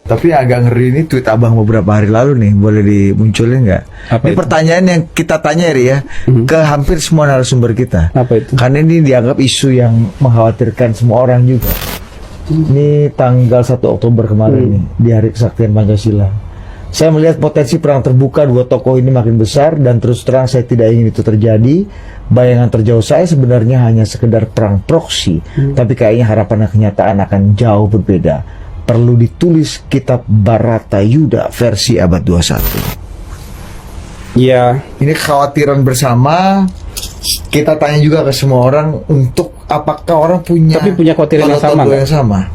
Tapi agak ngeri ini tweet abang beberapa hari lalu nih, boleh dimunculin nggak? Ini itu? pertanyaan yang kita tanya ya ke hampir semua narasumber kita. Apa itu? Karena ini dianggap isu yang mengkhawatirkan semua orang juga. Ini tanggal 1 Oktober kemarin nih, di Hari Kesaktian Pancasila. Saya melihat potensi perang terbuka dua tokoh ini makin besar dan terus terang saya tidak ingin itu terjadi. Bayangan terjauh saya sebenarnya hanya sekedar perang proksi, tapi kayaknya harapan dan kenyataan akan jauh berbeda. Perlu ditulis kitab Baratayuda versi abad 21. Ya, Ini kekhawatiran bersama. Kita tanya juga ke semua orang untuk apakah orang punya Tapi punya kekhawatiran yang sama nggak? yang sama.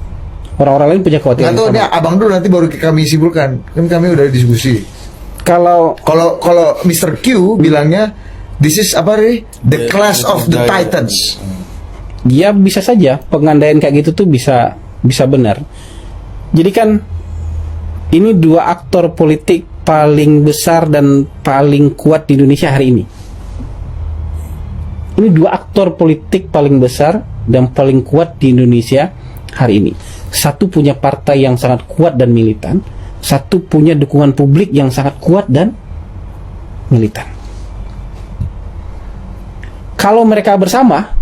orang-orang lain punya kekhawatiran Nggak yang tahu, ini sama. abang dulu nanti baru kami simpulkan. Kan kami udah diskusi. Kalau Kalau Mr. Q bilangnya this is apa nih? The Clash of the Titans. ya bisa saja pengandaian kayak gitu tuh bisa benar. Jadi kan ini dua aktor politik paling besar dan paling kuat di Indonesia hari ini. Ini dua aktor politik paling besar dan paling kuat di Indonesia hari ini. Satu punya partai yang sangat kuat dan militan, satu punya dukungan publik yang sangat kuat dan militan. Kalau mereka bersama,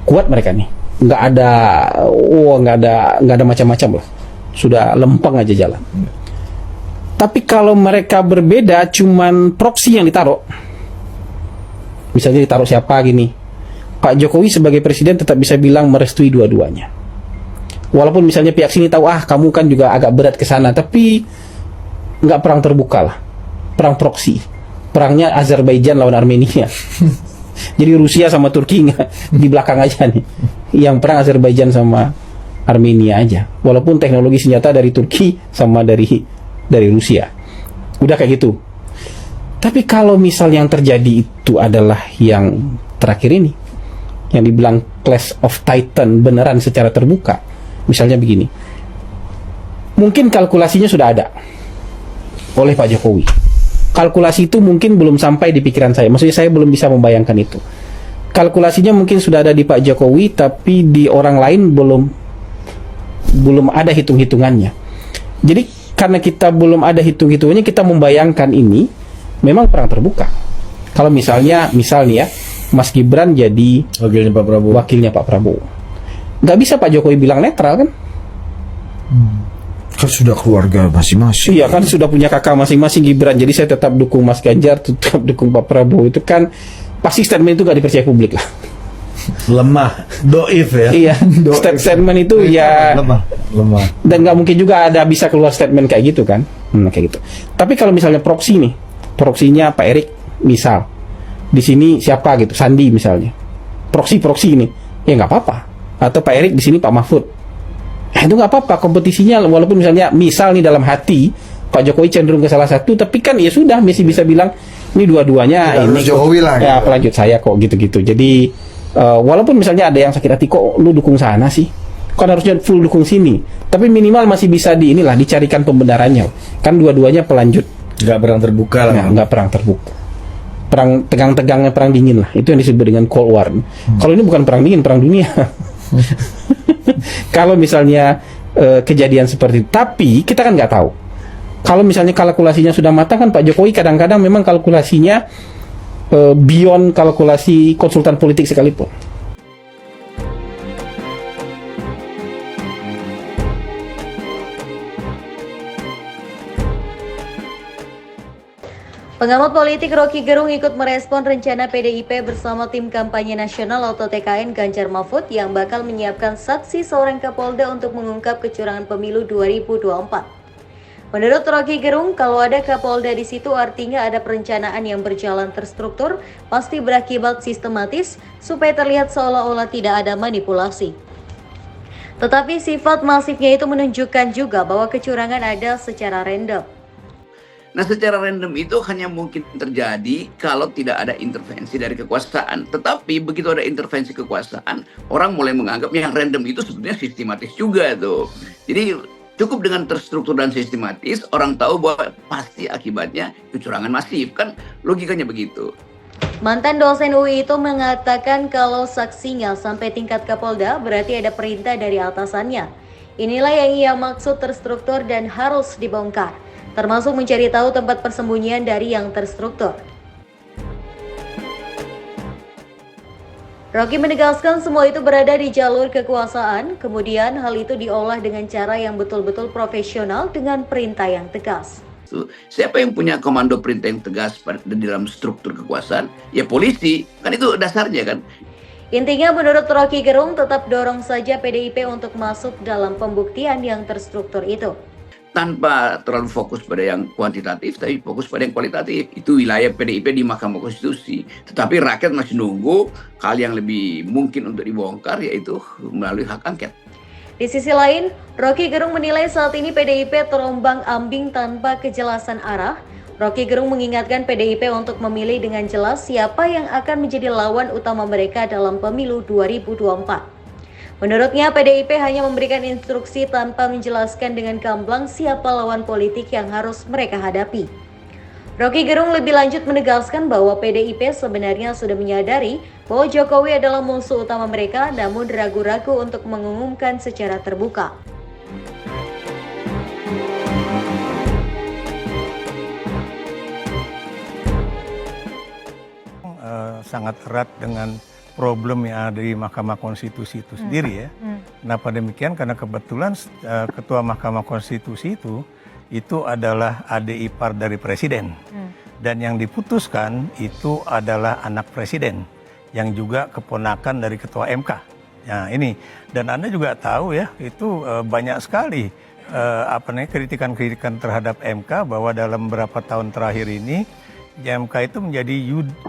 kuat mereka nih. Nggak ada macam-macam lah. Sudah lempeng aja jalan. Tapi kalau mereka berbeda, cuman proksi yang ditaruh. Misalnya ditaruh siapa gini, Pak Jokowi sebagai presiden tetap bisa bilang merestui dua-duanya. Walaupun misalnya pihak sini tahu kamu kan juga agak berat ke sana, tapi nggak perang terbuka lah, perang proksi, perangnya Azerbaijan lawan Armenia. Jadi Rusia sama Turki di belakang aja nih, yang perang Azerbaijan sama Armenia aja. Walaupun teknologi senjata dari Turki sama dari Rusia, udah kayak gitu. Tapi kalau misal yang terjadi itu adalah yang terakhir ini, yang dibilang Clash of Titan beneran secara terbuka, misalnya begini, mungkin kalkulasinya sudah ada oleh Pak Jokowi. Kalkulasi itu mungkin belum sampai di pikiran saya, maksudnya saya belum bisa membayangkan itu. Kalkulasinya mungkin sudah ada di Pak Jokowi, tapi di orang lain belum ada hitung-hitungannya. Jadi karena kita belum ada hitung-hitungannya, kita membayangkan ini memang perang terbuka. Kalau misalnya ya, Mas Gibran jadi wakilnya Pak Prabowo. Nggak bisa Pak Jokowi bilang netral kan? Kan sudah keluarga masing-masing. Iya kan, sudah punya kakak masing-masing Gibran. Jadi saya tetap dukung Mas Ganjar, tetap dukung Pak Prabowo. Itu kan pasti statement itu nggak dipercaya publik lah. Lemah, doif ya. Iya, statement itu ya lemah. dan nggak mungkin juga ada bisa keluar statement kayak gitu kan, kayak gitu. Tapi kalau misalnya proksi nih, proksinya Pak Erik misal, di sini siapa gitu, Sandi misalnya, proksi ini, ya nggak apa-apa. Atau Pak Erik di sini Pak Mahfud, itu nggak apa-apa kompetisinya. Walaupun misalnya misal nih dalam hati Pak Jokowi cenderung ke salah satu, tapi kan ya sudah, masih bisa bilang ini dua-duanya ini Jokowi lah. ya pelanjut saya kok gitu-gitu. Jadi walaupun misalnya ada yang sakit hati, kok lu dukung sana sih, kan harusnya full dukung sini, tapi minimal masih bisa dicarikan pembenarannya. Kan dua-duanya pelanjut, Nggak perang terbuka lah. nggak perang terbuka, perang tegang-tegangnya, perang dingin lah, itu yang disebut dengan Cold War. Kalau ini bukan perang dingin, perang dunia. Kalau misalnya kejadian seperti itu, tapi kita kan nggak tahu. Kalau misalnya kalkulasinya sudah matang kan, Pak Jokowi kadang-kadang memang kalkulasinya beyond kalkulasi konsultan politik sekalipun. Pengamat politik Rocky Gerung ikut merespon rencana PDIP bersama tim kampanye nasional atau TKN Ganjar Mahfud yang bakal menyiapkan saksi seorang Kapolda untuk mengungkap kecurangan pemilu 2024. Menurut Rocky Gerung, kalau ada Kapolda di situ artinya ada perencanaan yang berjalan terstruktur, pasti berakibat sistematis supaya terlihat seolah-olah tidak ada manipulasi. Tetapi sifat masifnya itu menunjukkan juga bahwa kecurangan ada secara random. Nah, secara random itu hanya mungkin terjadi kalau tidak ada intervensi dari kekuasaan. Tetapi begitu ada intervensi kekuasaan, orang mulai menganggap yang random itu sebenarnya sistematis juga tuh. Jadi cukup dengan terstruktur dan sistematis, orang tahu bahwa pasti akibatnya kecurangan masif. Kan logikanya begitu. Mantan dosen UI itu mengatakan kalau saksinya sampai tingkat Kapolda berarti ada perintah dari atasannya. Inilah yang ia maksud terstruktur dan harus dibongkar, termasuk mencari tahu tempat persembunyian dari yang terstruktur. Rocky menegaskan semua itu berada di jalur kekuasaan, kemudian hal itu diolah dengan cara yang betul-betul profesional dengan perintah yang tegas. Siapa yang punya komando perintah yang tegas di dalam struktur kekuasaan? Ya polisi, kan itu dasarnya kan. Intinya menurut Rocky Gerung tetap dorong saja PDIP untuk masuk dalam pembuktian yang terstruktur itu. Tanpa terlalu fokus pada yang kuantitatif, tapi fokus pada yang kualitatif. Itu wilayah PDIP di Mahkamah Konstitusi. Tetapi rakyat masih nunggu hal yang lebih mungkin untuk dibongkar, yaitu melalui hak angket. Di sisi lain, Rocky Gerung menilai saat ini PDIP terombang-ambing tanpa kejelasan arah. Rocky Gerung mengingatkan PDIP untuk memilih dengan jelas siapa yang akan menjadi lawan utama mereka dalam pemilu 2024. Menurutnya, PDIP hanya memberikan instruksi tanpa menjelaskan dengan gamblang siapa lawan politik yang harus mereka hadapi. Rocky Gerung lebih lanjut menegaskan bahwa PDIP sebenarnya sudah menyadari bahwa Jokowi adalah musuh utama mereka, namun ragu-ragu untuk mengumumkan secara terbuka. Sangat erat dengan problem yang ada di Mahkamah Konstitusi itu sendiri ya. Kenapa demikian? Karena kebetulan Ketua Mahkamah Konstitusi itu adalah adik ipar dari Presiden. Dan yang diputuskan itu adalah anak Presiden yang juga keponakan dari Ketua MK. Nah ini, dan Anda juga tahu ya, itu banyak sekali kritikan-kritikan terhadap MK bahwa dalam beberapa tahun terakhir ini MK itu menjadi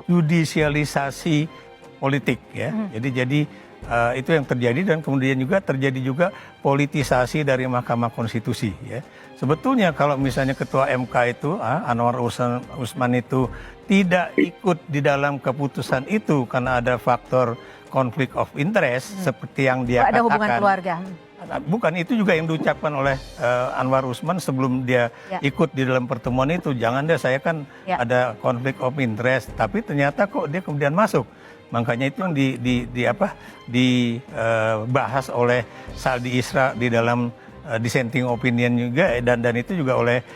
yudisialisasi politik ya. Jadi itu yang terjadi, dan kemudian juga terjadi juga politisasi dari Mahkamah Konstitusi ya. Sebetulnya kalau misalnya Ketua MK itu Anwar Usman itu tidak ikut di dalam keputusan itu karena ada faktor konflik of interest seperti yang dia katakan. Ada hubungan keluarga. Bukan, itu juga yang diucapkan oleh Anwar Usman sebelum dia ikut di dalam pertemuan itu. Jangan deh, saya kan ada konflik of interest, tapi ternyata kok dia kemudian masuk. Makanya itu yang dibahas oleh Saldi Isra di dalam dissenting opinion juga, dan itu juga oleh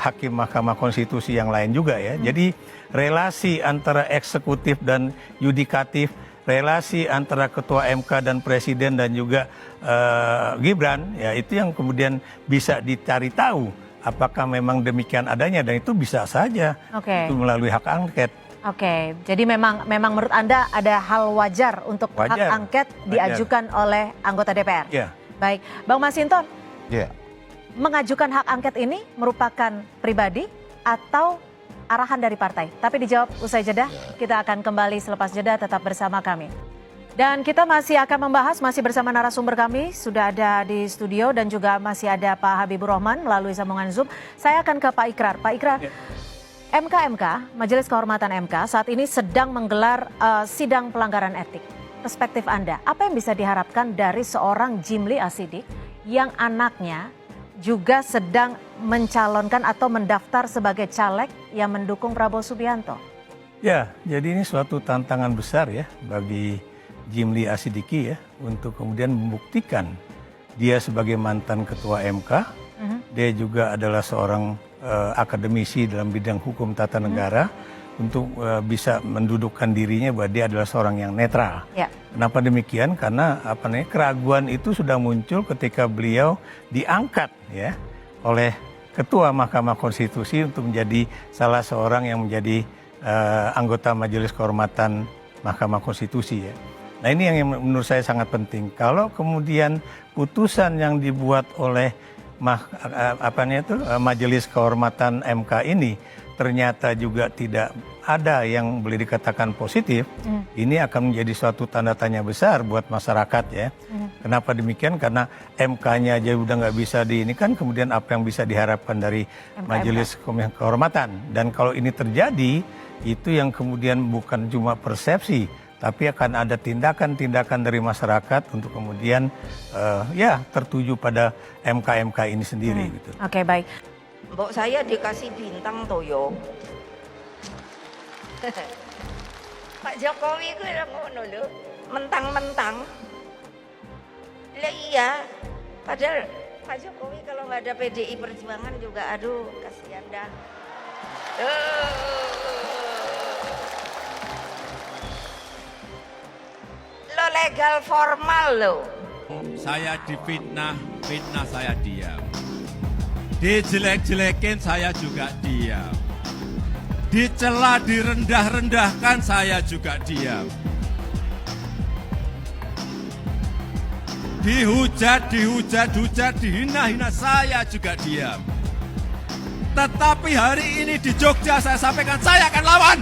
hakim Mahkamah Konstitusi yang lain juga ya. Jadi relasi antara eksekutif dan yudikatif, relasi antara Ketua MK dan Presiden dan juga Gibran ya, itu yang kemudian bisa dicari tahu apakah memang demikian adanya, dan itu bisa saja itu melalui hak angket. Oke, jadi memang menurut Anda ada hal wajar untuk hak angket diajukan oleh anggota DPR? Iya. Baik, Bang Masinton, Iya. mengajukan hak angket ini merupakan pribadi atau arahan dari partai? Tapi dijawab usai jeda, kita akan kembali selepas jeda, tetap bersama kami. Dan kita masih akan membahas, masih bersama narasumber kami, sudah ada di studio dan juga masih ada Pak Habibur Rahman melalui sambungan Zoom. Saya akan ke Pak Ikrar. Pak Ikrar, MK, Majelis Kehormatan MK saat ini sedang menggelar sidang pelanggaran etik. Perspektif Anda, apa yang bisa diharapkan dari seorang Jimli Asidik yang anaknya juga sedang mencalonkan atau mendaftar sebagai caleg yang mendukung Prabowo Subianto? Ya, jadi ini suatu tantangan besar ya bagi Jimli Asidiki ya, untuk kemudian membuktikan dia sebagai mantan Ketua MK, dia juga adalah seorang akademisi dalam bidang hukum tata negara, untuk bisa mendudukkan dirinya bahwa dia adalah seorang yang netral. Ya. Kenapa demikian? Karena keraguan itu sudah muncul ketika beliau diangkat ya oleh Ketua Mahkamah Konstitusi untuk menjadi salah seorang yang menjadi anggota Majelis Kehormatan Mahkamah Konstitusi ya. Nah ini yang menurut saya sangat penting. Kalau kemudian putusan yang dibuat oleh Majelis Kehormatan MK ini ternyata juga tidak ada yang boleh dikatakan positif, ini akan menjadi suatu tanda tanya besar buat masyarakat ya. Kenapa demikian? Karena MK-nya aja udah nggak bisa kan kemudian apa yang bisa diharapkan dari Majelis Kehormatan. Dan kalau ini terjadi, itu yang kemudian bukan cuma persepsi, tapi akan ada tindakan-tindakan dari masyarakat untuk kemudian tertuju pada MK ini sendiri. Gitu. Oke, baik. Mbok saya dikasih bintang toyo. Pak Jokowi ku ngono lho, mentang-mentang. Lah iya, Padahal Pak Jokowi kalau nggak ada PDI Perjuangan juga, aduh kasihan dah. Lo legal formal lo. Saya difitnah, fitnah saya diam. Dijelek-jelekin saya juga diam. Dicela, direndah-rendahkan saya juga diam. Dihujat, dihina-hina saya juga diam. Tetapi hari ini di Jogja saya sampaikan saya akan lawan.